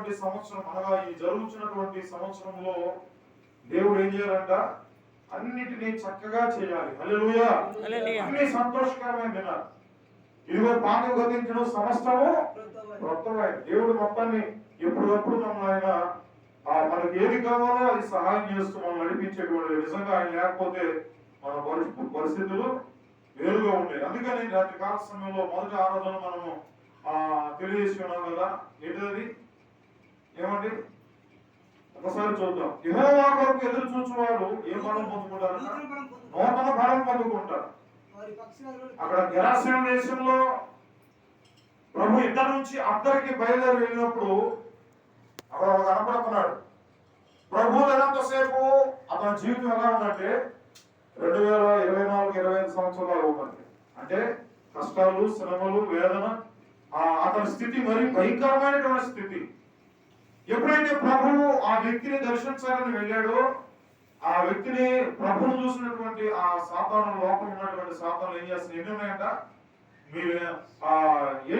జరుగుతున్నటువంటి సంవత్సరం అనగా ఈ జరుగుతున్నటువంటి సంవత్సరంలో దేవుడు ఏం చేయాలంట? అన్నిటినీ చక్కగా చేయాలి. హల్లెలూయా. అన్ని సంతోషకరమైన దినాలు. ఇదిగో పాపం గతించడం సమస్తము క్రొత్తమే. దేవుడు మొత్తాన్ని ఎప్పుడప్పుడు మనం ఆయన మనకి ఏది కావాలో అది సహాయం చేస్తూ మనం నడిపించేటువంటి, నిజంగా ఆయన లేకపోతే మన పరిస్థితులు వేరుగా ఉంటాయి. అందుకని రాత్రి కాల సమయంలో మొదటి ఆరాధన మనము తెలియజేసి ఉన్నాం కదా. ఏంటది? ఏమండి? ఒకసారి చూద్దాం. యెహోవా కొరకు ఎదురు చూచువారు ఏ బలం పొందుకుంటారు? నూతన బలం పొందుకుంటారు. అక్కడ గెరాసేన దేశంలో ప్రభు ఇద్దరు నుంచి అద్దరికి బయలుదేరి వెళ్ళినప్పుడు అక్కడ కనపడుతున్నాడు. ప్రభు ఎంతసేపు అతని జీవితం ఎలా ఉందంటే 2024-25 సంవత్సరాలు ఉందండి. అంటే కష్టాలు, శ్రమలు, వేదన, అతని స్థితి మరి భయంకరమైనటువంటి స్థితి. ఎప్పుడైతే ప్రభువు ఆ వ్యక్తిని దర్శించాలని వెళ్ళాడో, ఆ వ్యక్తిని ప్రభువును చూసినటువంటి ఆ సాతాను, లోపల ఉన్నటువంటి సాతాను ఏం చేస్తుంది? ఎన్ని ఉన్నాయంట? మీరు